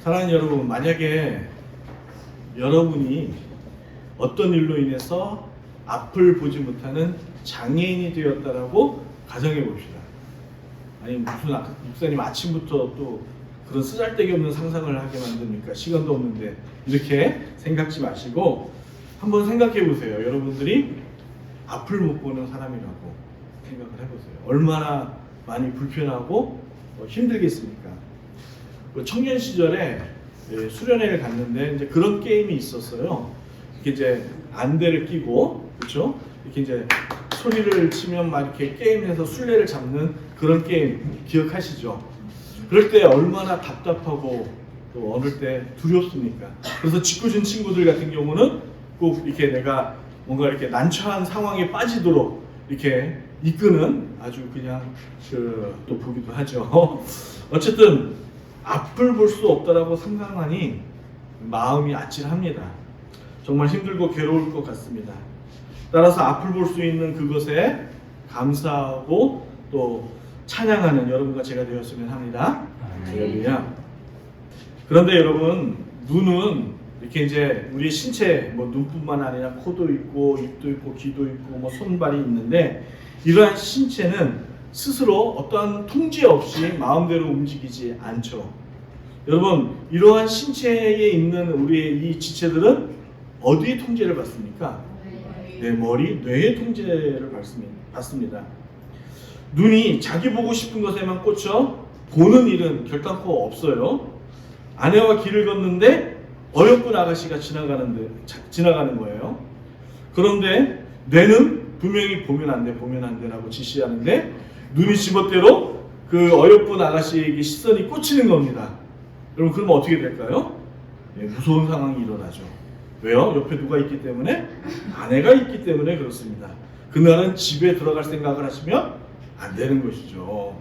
사랑하는 여러분, 만약에 여러분이 어떤 일로 인해서 앞을 보지 못하는 장애인이 되었다라고 가정해 봅시다. 아니 무슨 목사님 아침부터 또 그런 쓰잘데기 없는 상상을 하게 만듭니까? 시간도 없는데. 이렇게 생각지 마시고 한번 생각해 보세요. 여러분들이 앞을 못 보는 사람이라고 생각을 해보세요. 얼마나 많이 불편하고 힘들겠습니까? 청년 시절에 수련회를 갔는데 이제 그런 게임이 있었어요. 이렇게 이제 안대를 끼고, 그렇죠? 이렇게 이제 소리를 치면 막 이렇게 게임에서 술래를 잡는 그런 게임 기억하시죠? 그럴 때 얼마나 답답하고 또 어느 때 두렵습니까? 그래서 짓궂은 친구들 같은 경우는 꼭 이렇게 내가 뭔가 이렇게 난처한 상황에 빠지도록 이렇게 이끄는 아주 그냥 또 보기도 하죠. 어쨌든 앞을 볼 수 없다라고 상상하니 마음이 아찔합니다. 정말 힘들고 괴로울 것 같습니다. 따라서 앞을 볼 수 있는 그것에 감사하고 또 찬양하는 여러분과 제가 되었으면 합니다. 할렐루야. 그런데 여러분, 눈은 이렇게 이제 우리 신체 눈뿐만 아니라 코도 있고 입도 있고 귀도 있고 손발이 있는데 이러한 신체는 스스로 어떠한 통제 없이 마음대로 움직이지 않죠. 여러분, 이러한 신체에 있는 우리의 이 지체들은 어디에 통제를 받습니까? 네, 머리, 뇌의 통제를 받습니다. 눈이 자기 보고 싶은 것에만 꽂혀 보는 일은 결단코 없어요. 아내와 길을 걷는데 어여쁜 아가씨가 지나가는 거예요. 그런데 뇌는 분명히 보면 안 돼 라고 지시하는데 눈이 지멋대로 그 어여쁜 아가씨에게 시선이 꽂히는 겁니다. 여러분, 그러면 어떻게 될까요? 네, 무서운 상황이 일어나죠. 왜요? 옆에 누가 있기 때문에? 아내가 있기 때문에 그렇습니다. 그날은 집에 들어갈 생각을 하시면 안 되는 것이죠.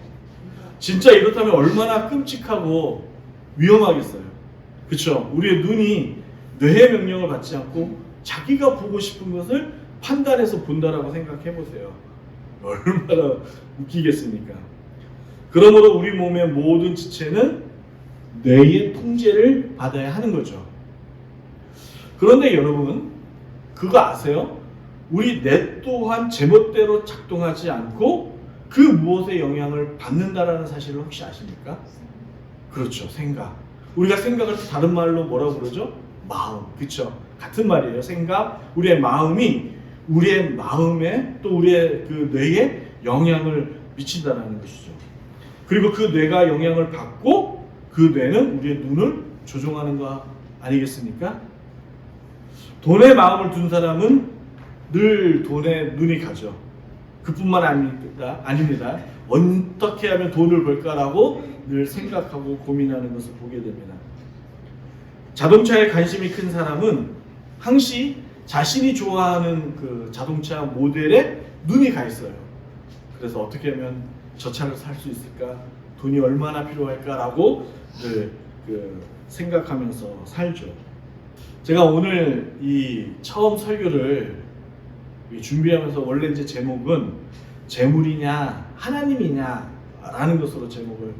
진짜 이렇다면 얼마나 끔찍하고 위험하겠어요. 그렇죠? 우리의 눈이 뇌의 명령을 받지 않고 자기가 보고 싶은 것을 판단해서 본다라고 생각해 보세요. 얼마나 웃기겠습니까? 그러므로 우리 몸의 모든 지체는 뇌의 통제를 받아야 하는 거죠. 그런데 여러분, 그거 아세요? 우리 뇌 또한 제멋대로 작동하지 않고 그 무엇의 영향을 받는다라는 사실을 혹시 아십니까? 그렇죠, 생각. 우리가 생각을 다른 말로 뭐라고 그러죠? 마음. 그렇죠? 같은 말이에요. 생각. 우리의 마음이 우리의 마음에 또 우리의 그 뇌에 영향을 미친다는 것이죠. 그리고 그 뇌가 영향을 받고 그 뇌는 우리의 눈을 조종하는 거 아니겠습니까? 돈에 마음을 둔 사람은 늘 돈에 눈이 가죠. 그뿐만 아닙니다. 어떻게 하면 돈을 벌까라고 늘 생각하고 고민하는 것을 보게 됩니다. 자동차에 관심이 큰 사람은 항시 자신이 좋아하는 그 자동차 모델에 눈이 가 있어요. 그래서 어떻게 하면 저 차를 살 수 있을까? 돈이 얼마나 필요할까라고 늘 생각하면서 살죠. 제가 오늘 이 처음 설교를 준비하면서 원래 이제 제목은 재물이냐 하나님이냐 라는 것으로 제목을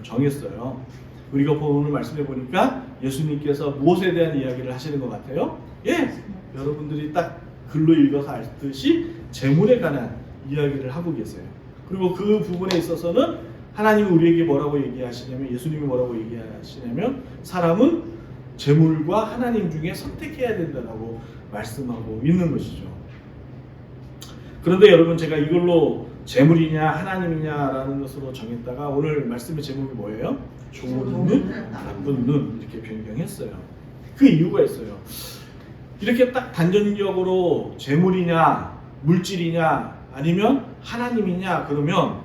정했어요. 우리가 오늘 말씀해 보니까 예수님께서 무엇에 대한 이야기를 하시는 것 같아요? 예, 여러분들이 딱 글로 읽어서 알듯이 재물에 관한 이야기를 하고 계세요. 그리고 그 부분에 있어서는 하나님이 우리에게 뭐라고 얘기하시냐면, 예수님이 뭐라고 얘기하시냐면 사람은 재물과 하나님 중에 선택해야 된다고 말씀하고 있는 것이죠. 그런데 여러분, 제가 이걸로 재물이냐 하나님이냐라는 것으로 정했다가 오늘 말씀의 제목이 뭐예요? 좋은 눈, 나쁜 눈 이렇게 변경했어요. 그 이유가 있어요. 이렇게 딱 단전적으로 재물이냐 물질이냐 아니면 하나님이냐 그러면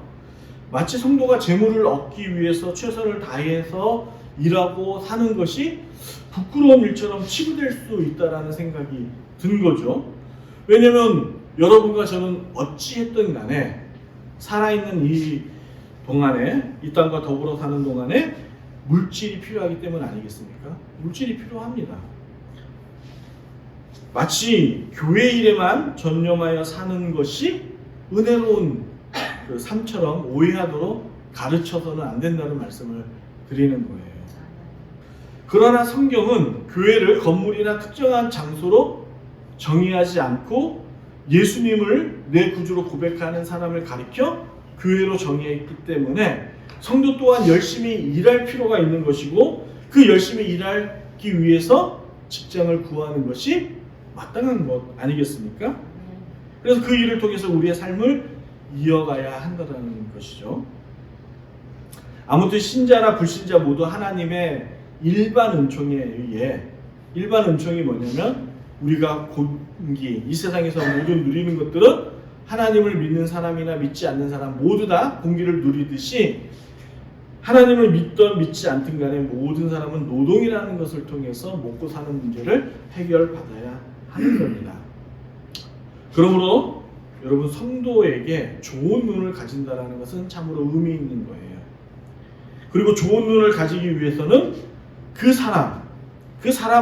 마치 성도가 재물을 얻기 위해서 최선을 다해서 일하고 사는 것이 부끄러운 일처럼 치부될 수 있다라는 생각이 든 거죠. 왜냐면 여러분과 저는 어찌했든 간에 살아있는 이 동안에, 이 땅과 더불어 사는 동안에 물질이 필요하기 때문 아니겠습니까? 물질이 필요합니다. 마치 교회 일에만 전념하여 사는 것이 은혜로운 그 삶처럼 오해하도록 가르쳐서는 안 된다는 말씀을 드리는 거예요. 그러나 성경은 교회를 건물이나 특정한 장소로 정의하지 않고 예수님을 내 구주로 고백하는 사람을 가리켜 교회로 정의했기 때문에 성도 또한 열심히 일할 필요가 있는 것이고 그 열심히 일하기 위해서 직장을 구하는 것이 마땅한 것 아니겠습니까? 그래서 그 일을 통해서 우리의 삶을 이어가야 한다는 것이죠. 아무튼 신자나 불신자 모두 하나님의 일반 은총에 의해, 일반 은총이 뭐냐면 우리가 공기, 이 세상에서 모든 누리는 것들은 하나님을 믿는 사람이나 믿지 않는 사람 모두 다 공기를 누리듯이 하나님을 믿던 믿지 않든 간에 모든 사람은 노동이라는 것을 통해서 먹고 사는 문제를 해결받아야 하는 겁니다. 그러므로 여러분 성도에게 좋은 눈을 가진다는 것은 참으로 의미 있는 거예요. 그리고 좋은 눈을 가지기 위해서는 그 사람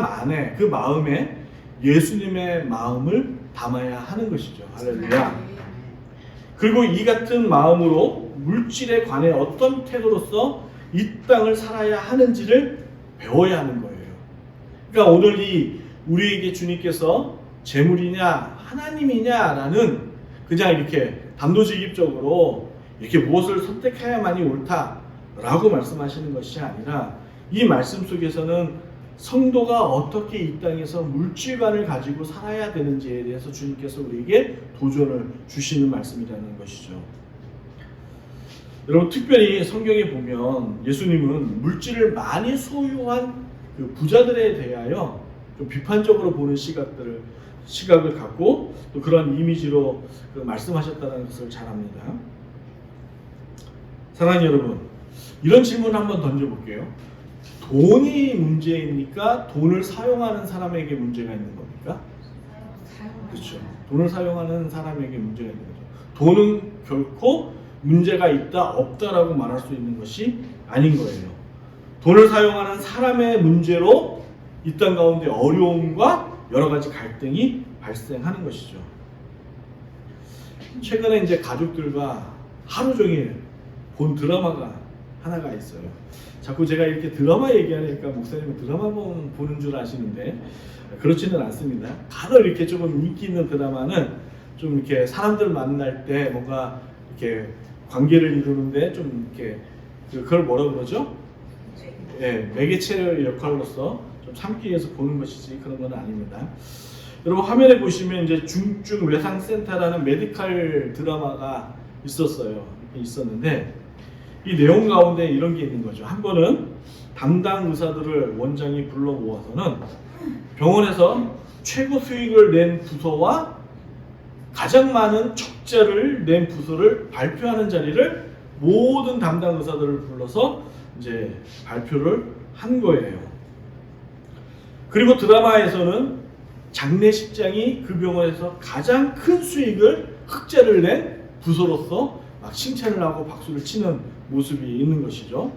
안에, 그 마음에 예수님의 마음을 담아야 하는 것이죠. 할렐루야. 그리고 이 같은 마음으로 물질에 관해 어떤 태도로서 이 땅을 살아야 하는지를 배워야 하는 거예요. 그러니까 오늘 우리에게 주님께서 재물이냐 하나님이냐라는 그냥 이렇게 단도직입적으로 이렇게 무엇을 선택해야만이 옳다라고 말씀하시는 것이 아니라 이 말씀 속에서는 성도가 어떻게 이 땅에서 물질관을 가지고 살아야 되는지에 대해서 주님께서 우리에게 도전을 주시는 말씀이라는 것이죠. 여러분 특별히 성경에 보면 예수님은 물질을 많이 소유한 그 부자들에 대하여 좀 비판적으로 보는 시각을 갖고 또 그런 이미지로 말씀하셨다는 것을 잘 압니다. 사랑하는 여러분, 이런 질문을 한번 던져볼게요. 돈이 문제입니까? 돈을 사용하는 사람에게 문제가 있는 겁니까? 그렇죠. 돈을 사용하는 사람에게 문제가 있는 거죠. 돈은 결코 문제가 있다, 없다라고 말할 수 있는 것이 아닌 거예요. 돈을 사용하는 사람의 문제로 이 땅 가운데 어려움과 여러 가지 갈등이 발생하는 것이죠. 최근에 이제 가족들과 하루 종일 본 드라마가 하나가 있어요. 자꾸 제가 이렇게 드라마 얘기하니까 목사님은 드라마 보는 줄 아시는데 그렇지는 않습니다. 간혹 이렇게 조금 인기 있는 드라마는 좀 이렇게 사람들 만날 때 뭔가 이렇게 관계를 이루는데 좀 이렇게 그걸 뭐라 그러죠? 예, 매개체 역할로서 좀 삼기 위해서 보는 것이지 그런 건 아닙니다. 여러분 화면에 보시면 이제 중증 외상센터라는 메디칼 드라마가 있었는데 이 내용 가운데 이런 게 있는 거죠. 한 번은 담당 의사들을 원장이 불러 모아서는 병원에서 최고 수익을 낸 부서와 가장 많은 적자를 낸 부서를 발표하는 자리를 모든 담당 의사들을 불러서 이제 발표를 한 거예요. 그리고 드라마에서는 장례식장이 그 병원에서 가장 큰 수익을 흑자를 낸 부서로서 막 칭찬을 하고 박수를 치는 모습이 있는 것이죠.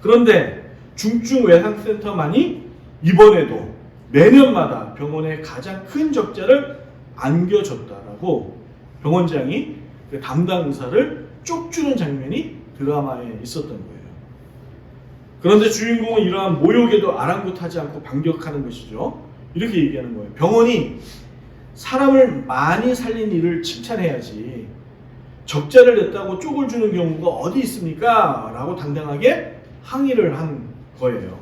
그런데 중증외상센터만이 이번에도 매년마다 병원에 가장 큰 적자를 안겨줬다라고 병원장이 그 담당 의사를 쪽주는 장면이 드라마에 있었던 거예요. 그런데 주인공은 이러한 모욕에도 아랑곳하지 않고 반격하는 것이죠. 이렇게 얘기하는 거예요. 병원이 사람을 많이 살린 일을 칭찬해야지 적자를 냈다고 쪽을 주는 경우가 어디 있습니까? 라고 당당하게 항의를 한 거예요.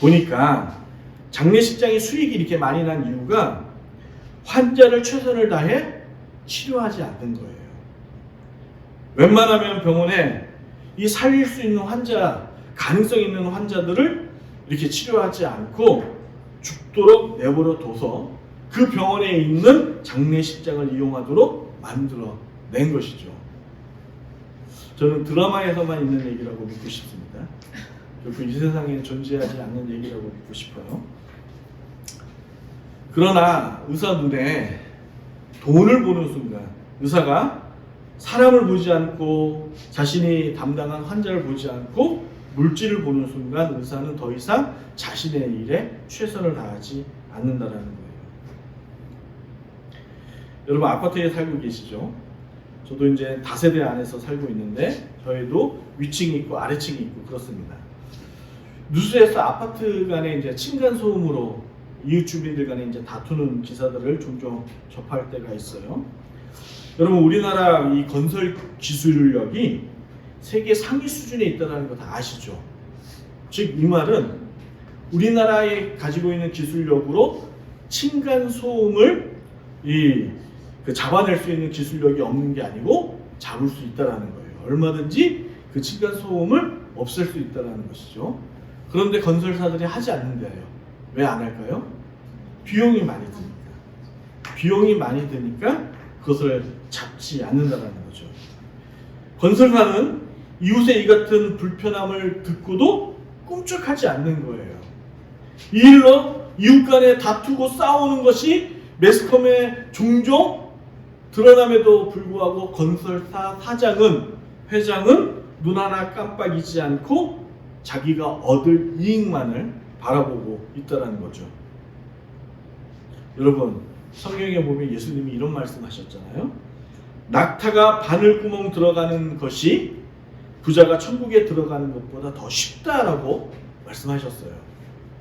보니까 장례식장의 수익이 이렇게 많이 난 이유가 환자를 최선을 다해 치료하지 않는 거예요. 웬만하면 병원에 이 살릴 수 있는 환자, 가능성 있는 환자들을 이렇게 치료하지 않고 죽도록 내버려 둬서 그 병원에 있는 장례식장을 이용하도록 만들어 낸 것이죠. 저는 드라마에서만 있는 얘기라고 믿고 싶습니다. 결국 이 세상에 존재하지 않는 얘기라고 믿고 싶어요. 그러나 의사 눈에 돈을 보는 순간 의사가 사람을 보지 않고 자신이 담당한 환자를 보지 않고 물질을 보는 순간 의사는 더 이상 자신의 일에 최선을 다하지 않는다라는 거예요. 여러분 아파트에 살고 계시죠? 저도 이제 다세대 안에서 살고 있는데 저희도 위층이 있고 아래층이 있고 그렇습니다. 뉴스에서 아파트 간에 이제 층간 소음으로 이웃 주민들 간에 이제 다투는 기사들을 종종 접할 때가 있어요. 여러분, 우리나라 이 건설 기술력이 세계 상위 수준에 있다는 거 다 아시죠? 즉 이 말은 우리나라에 가지고 있는 기술력으로 층간 소음을 잡아낼 수 있는 기술력이 없는 게 아니고 잡을 수 있다라는 거예요. 얼마든지 그 층간 소음을 없앨 수 있다라는 것이죠. 그런데 건설사들이 하지 않는데요. 왜 안 할까요? 비용이 많이 드니까. 비용이 많이 드니까 그것을 잡지 않는다라는 거죠. 건설사는 이웃의 이 같은 불편함을 듣고도 꿈쩍하지 않는 거예요. 이 일로 이웃 간에 다투고 싸우는 것이 매스컴에 종종 드러남에도 불구하고 건설사 회장은 눈 하나 깜빡이지 않고 자기가 얻을 이익만을 바라보고 있다는 거죠. 여러분, 성경에 보면 예수님이 이런 말씀하셨잖아요. 낙타가 바늘구멍 들어가는 것이 부자가 천국에 들어가는 것보다 더 쉽다라고 말씀하셨어요.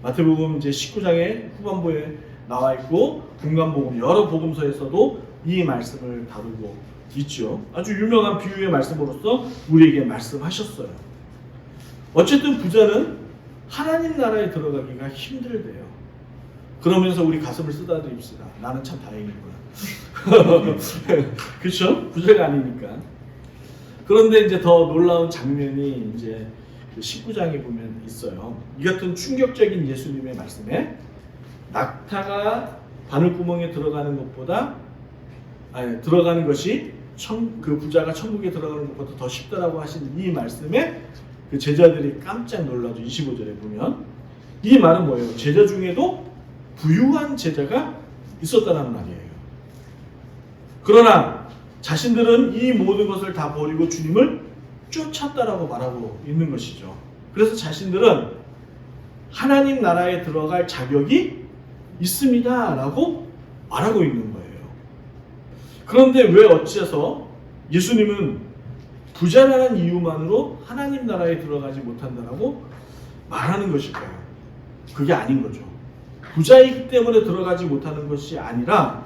마태복음 이제 19장의 후반부에 나와 있고 분간복음 여러 복음서에서도 이 말씀을 다루고 있죠. 아주 유명한 비유의 말씀으로서 우리에게 말씀하셨어요. 어쨌든 부자는 하나님 나라에 들어가기가 힘들대요. 그러면서 우리 가슴을 쓰다듬읍시다. 나는 참 다행이구나. 그렇죠? 부자가 아니니까. 그런데 이제 더 놀라운 장면이 이제 19장에 보면 있어요. 이 같은 충격적인 예수님의 말씀에 낙타가 바늘구멍에 들어가는 것이 그 부자가 천국에 들어가는 것보다 더 쉽다라고 하신 이 말씀에 그 제자들이 깜짝 놀라죠. 25절에 보면 이 말은 뭐예요? 제자 중에도 부유한 제자가 있었다는 말이에요. 그러나 자신들은 이 모든 것을 다 버리고 주님을 쫓았다라고 말하고 있는 것이죠. 그래서 자신들은 하나님 나라에 들어갈 자격이 있습니다 라고 말하고 있는 거예요. 그런데 왜 어째서 예수님은 부자라는 이유만으로 하나님 나라에 들어가지 못한다라고 말하는 것일까요? 그게 아닌 거죠. 부자이기 때문에 들어가지 못하는 것이 아니라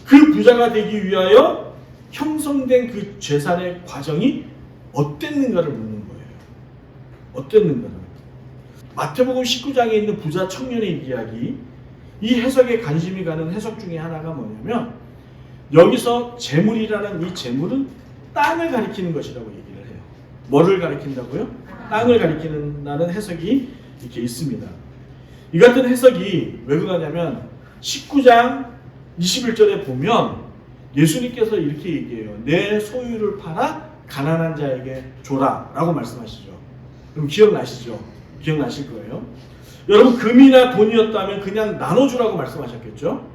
그 부자가 되기 위하여 형성된 그 재산의 과정이 어땠는가를 묻는 거예요. 어땠는가를. 마태복음 19장에 있는 부자 청년의 이야기, 이 해석에 관심이 가는 해석 중에 하나가 뭐냐면 여기서 재물이라는 이 재물은 땅을 가리키는 것이라고 얘기를 해요. 뭐를 가리킨다고요? 땅을 가리키는다는 해석이 이렇게 있습니다. 이 같은 해석이 왜 그러냐면 19장 21절에 보면 예수님께서 이렇게 얘기해요. 내 소유를 팔아 가난한 자에게 줘라 라고 말씀하시죠. 그럼 기억나시죠? 기억나실 거예요. 여러분, 금이나 돈이었다면 그냥 나눠주라고 말씀하셨겠죠?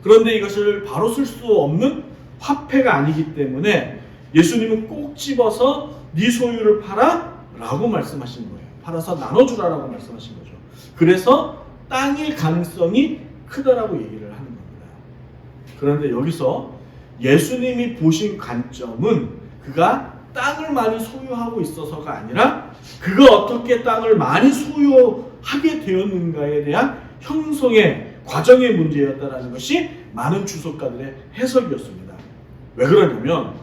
그런데 이것을 바로 쓸 수 없는 화폐가 아니기 때문에 예수님은 꼭 집어서 네 소유를 팔아 라고 말씀하신 거예요. 팔아서 나눠주라라고 말씀하신 거죠. 그래서 땅일 가능성이 크다라고 얘기를 하는 겁니다. 그런데 여기서 예수님이 보신 관점은 그가 땅을 많이 소유하고 있어서가 아니라 그가 어떻게 땅을 많이 소유하게 되었는가에 대한 형성의 과정의 문제였다라는 것이 많은 주석가들의 해석이었습니다. 왜 그러냐면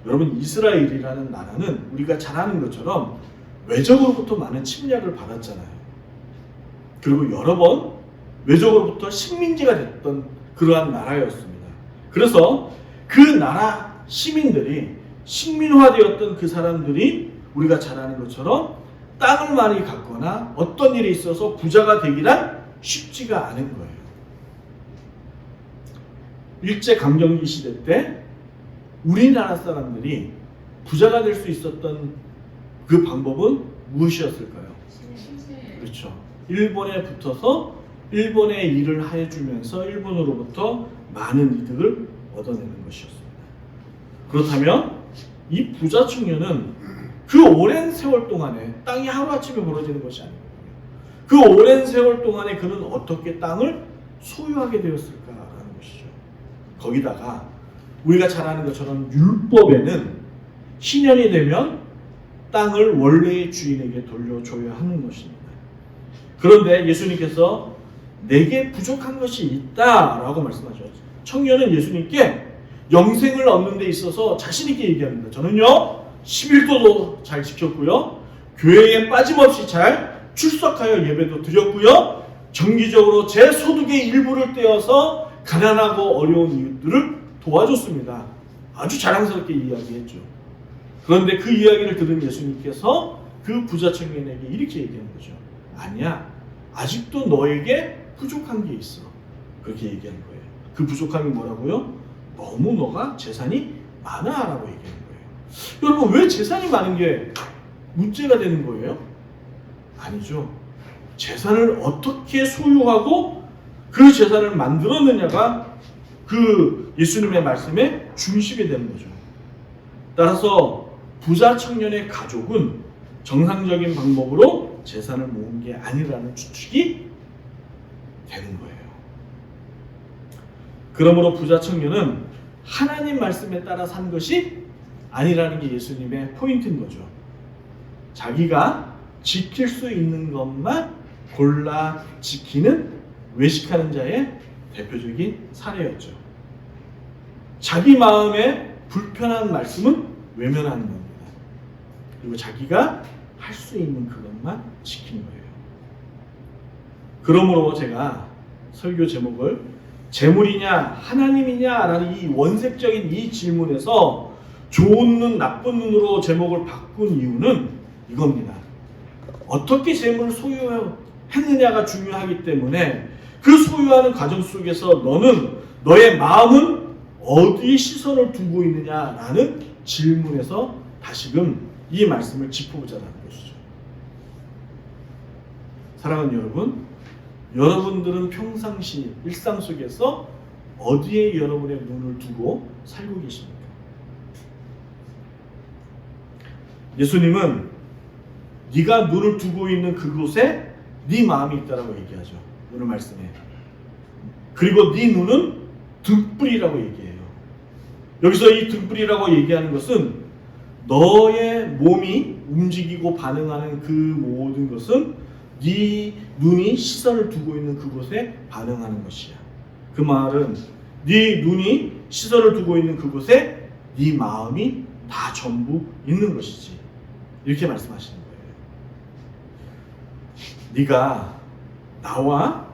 여러분, 이스라엘이라는 나라는 우리가 잘 아는 것처럼 외적으로부터 많은 침략을 받았잖아요. 그리고 여러 번 외적으로부터 식민지가 됐던 그러한 나라였습니다. 그래서 그 나라 시민들이 식민화되었던 그 사람들이 우리가 잘 아는 것처럼 땅을 많이 갖거나 어떤 일이 있어서 부자가 되기란 쉽지가 않은 거예요. 일제강점기 시대 때 우리나라 사람들이 부자가 될 수 있었던 그 방법은 무엇이었을까요? 그렇죠. 일본에 붙어서 일본의 일을 해주면서 일본으로부터 많은 이득을 얻어내는 것이었습니다. 그렇다면 이 부자 청년은 그 오랜 세월 동안에 땅이 하루아침에 벌어지는 것이 아니거든요. 그 오랜 세월 동안에 그는 어떻게 땅을 소유하게 되었을까라는 것이죠. 거기다가 우리가 잘 아는 것처럼 율법에는 신년이 되면 땅을 원래의 주인에게 돌려줘야 하는 것입니다. 그런데 예수님께서 내게 부족한 것이 있다라고 말씀하셨죠. 청년은 예수님께 영생을 얻는 데 있어서 자신 있게 얘기합니다. 저는요 11도도 잘 지켰고요, 교회에 빠짐없이 잘 출석하여 예배도 드렸고요, 정기적으로 제 소득의 일부를 떼어서 가난하고 어려운 이웃들을 도와줬습니다. 아주 자랑스럽게 이야기했죠. 그런데 그 이야기를 들은 예수님께서 그 부자 청년에게 이렇게 얘기하는 거죠. 아니야, 아직도 너에게 부족한 게 있어. 그렇게 얘기하는 거예요. 그 부족함이 뭐라고요? 너무 너가 재산이 많아 라고 얘기하는 거예요. 여러분, 왜 재산이 많은 게 문제가 되는 거예요? 아니죠. 재산을 어떻게 소유하고 그 재산을 만들었느냐가 그 예수님의 말씀의 중심이 되는 거죠. 따라서 부자 청년의 가족은 정상적인 방법으로 재산을 모은 게 아니라는 추측이 되는 거예요. 그러므로 부자 청년은 하나님 말씀에 따라 산 것이 아니라는 게 예수님의 포인트인 거죠. 자기가 지킬 수 있는 것만 골라 지키는 외식하는 자의 대표적인 사례였죠. 자기 마음에 불편한 말씀은 외면하는 겁니다. 그리고 자기가 할 수 있는 그것만 지키는 거예요. 그러므로 제가 설교 제목을 재물이냐 하나님이냐라는 이 원색적인 이 질문에서 좋은 눈 나쁜 눈으로 제목을 바꾼 이유는 이겁니다. 어떻게 재물을 소유했느냐가 중요하기 때문에 그 소유하는 과정 속에서 너의 마음은 어디에 시선을 두고 있느냐라는 질문에서 다시금 이 말씀을 짚어보자는 것이죠. 사랑하는 여러분, 여러분들은 평상시 일상 속에서 어디에 여러분의 눈을 두고 살고 계십니까? 예수님은 네가 눈을 두고 있는 그곳에 네 마음이 있다라고 얘기하죠. 오늘 말씀에. 그리고 네 눈은 등불이라고 얘기해요. 여기서 이 등불이라고 얘기하는 것은 너의 몸이 움직이고 반응하는 그 모든 것은 네 눈이 시선을 두고 있는 그곳에 반응하는 것이야. 그 말은 네 눈이 시선을 두고 있는 그곳에 네 마음이 다 전부 있는 것이지. 이렇게 말씀하시는 거예요. 네가 나와,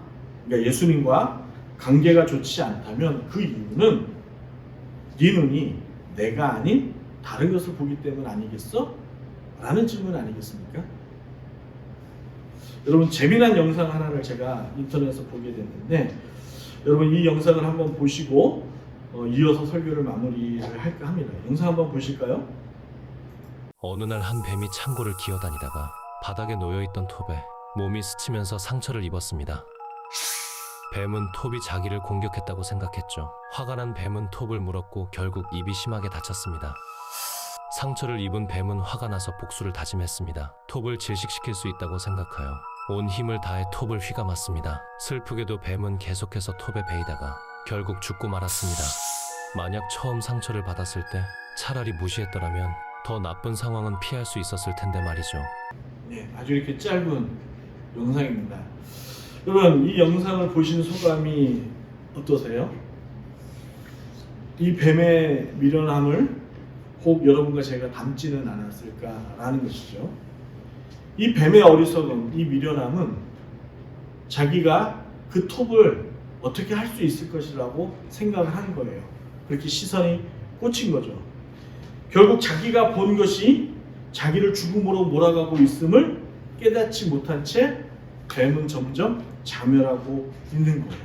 그러니까 예수님과 관계가 좋지 않다면 그 이유는 네 눈이 내가 아닌 다른 것을 보기 때문 아니겠어? 라는 질문 아니겠습니까? 여러분, 재미난 영상 하나를 제가 인터넷에서 보게 됐는데, 여러분 이 영상을 한번 보시고 이어서 설교를 마무리를 할까 합니다. 영상 한번 보실까요? 어느 날 한 뱀이 창고를 기어다니다가 바닥에 놓여있던 톱에 몸이 스치면서 상처를 입었습니다. 뱀은 톱이 자기를 공격했다고 생각했죠. 화가 난 뱀은 톱을 물었고 결국 입이 심하게 다쳤습니다. 상처를 입은 뱀은 화가 나서 복수를 다짐했습니다. 톱을 질식시킬 수 있다고 생각하여 온 힘을 다해 톱을 휘감았습니다. 슬프게도 뱀은 계속해서 톱에 베이다가 결국 죽고 말았습니다. 만약 처음 상처를 받았을 때 차라리 무시했더라면 더 나쁜 상황은 피할 수 있었을 텐데 말이죠. 네, 아주 이렇게 짧은 영상입니다. 여러분, 이 영상을 보신 소감이 어떠세요? 이 뱀의 미련함을 혹 여러분과 제가 닮지는 않았을까라는 것이죠. 이 뱀의 어리석음, 이 미련함은 자기가 그 톱을 어떻게 할 수 있을 것이라고 생각을 한 거예요. 그렇게 시선이 꽂힌 거죠. 결국 자기가 본 것이 자기를 죽음으로 몰아가고 있음을 깨닫지 못한 채 뱀은 점점 자멸하고 있는 거예요.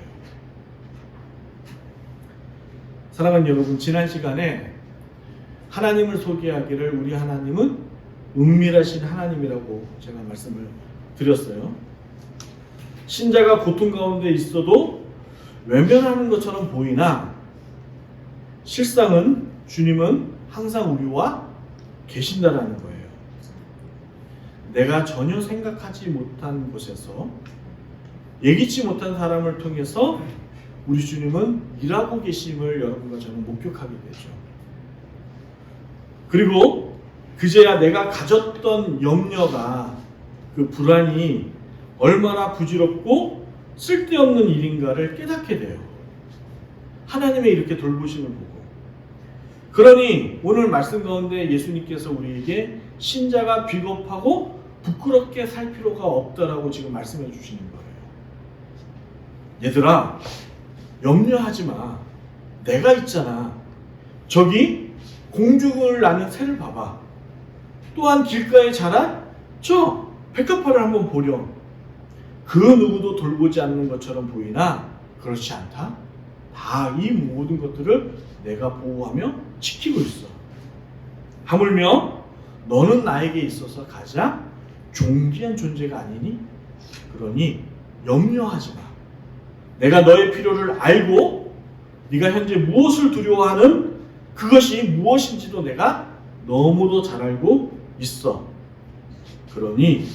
사랑하는 여러분, 지난 시간에 하나님을 소개하기를 우리 하나님은 은밀하신 하나님이라고 제가 말씀을 드렸어요. 신자가 고통 가운데 있어도 외면하는 것처럼 보이나 실상은 주님은 항상 우리와 계신다라는 거예요. 내가 전혀 생각하지 못한 곳에서 예기치 못한 사람을 통해서 우리 주님은 일하고 계심을 여러분과 저는 목격하게 되죠. 그리고 그제야 내가 가졌던 염려가, 그 불안이 얼마나 부질없고 쓸데없는 일인가를 깨닫게 돼요. 하나님의 이렇게 돌보심을 보고. 그러니 오늘 말씀 가운데 예수님께서 우리에게 신자가 비겁하고 부끄럽게 살 필요가 없다라고 지금 말씀해 주시는 거예요. 얘들아, 염려하지 마. 내가 있잖아. 저기 공중을 나는 새를 봐봐. 또한 길가에 자란 저 백합화를 한번 보렴. 그 누구도 돌보지 않는 것처럼 보이나 그렇지 않다. 다 이 모든 것들을 내가 보호하며 지키고 있어. 하물며 너는 나에게 있어서 가장 존귀한 존재가 아니니? 그러니 염려하지 마. 내가 너의 필요를 알고 네가 현재 무엇을 두려워하는 그것이 무엇인지도 내가 너무도 잘 알고 있어. 그러니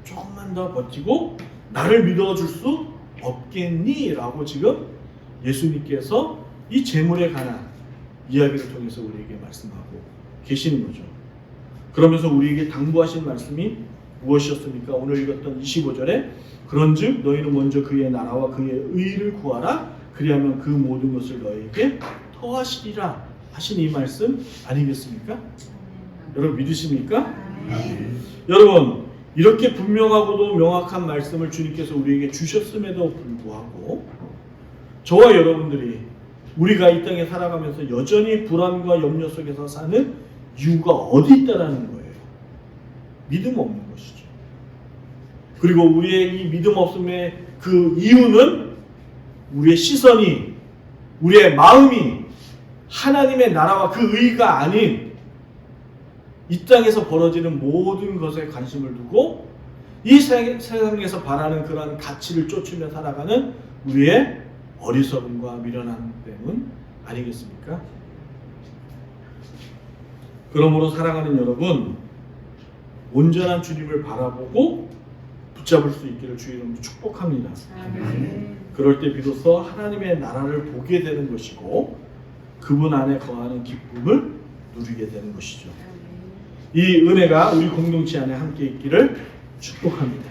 조금만 더 버티고 나를 믿어줄 수 없겠니? 라고 지금 예수님께서 이 재물에 관한 이야기를 통해서 우리에게 말씀하고 계시는 거죠. 그러면서 우리에게 당부하신 말씀이 무엇이었습니까? 오늘 읽었던 25절에 그런즉 너희는 먼저 그의 나라와 그의 의를 구하라. 그리하면 그 모든 것을 너희에게 더하시리라 하신 이 말씀 아니겠습니까? 여러분 믿으십니까? 여러분 이렇게 분명하고도 명확한 말씀을 주님께서 우리에게 주셨음에도 불구하고 저와 여러분들이 우리가 이 땅에 살아가면서 여전히 불안과 염려 속에서 사는 이유가 어디 있다라는 거예요. 믿음 없는 것이죠. 그리고 우리의 이 믿음 없음의 그 이유는 우리의 시선이, 우리의 마음이 하나님의 나라와 그 의가 아닌 이 땅에서 벌어지는 모든 것에 관심을 두고 이 세상에서 바라는 그런 가치를 쫓으며 살아가는 우리의 어리석음과 미련함 때문 아니겠습니까? 그러므로 사랑하는 여러분, 온전한 주님을 바라보고 붙잡을 수 있기를 주의 이름으로 축복합니다. 그럴 때 비로소 하나님의 나라를 보게 되는 것이고 그분 안에 거하는 기쁨을 누리게 되는 것이죠. 이 은혜가 우리 공동체 안에 함께 있기를 축복합니다.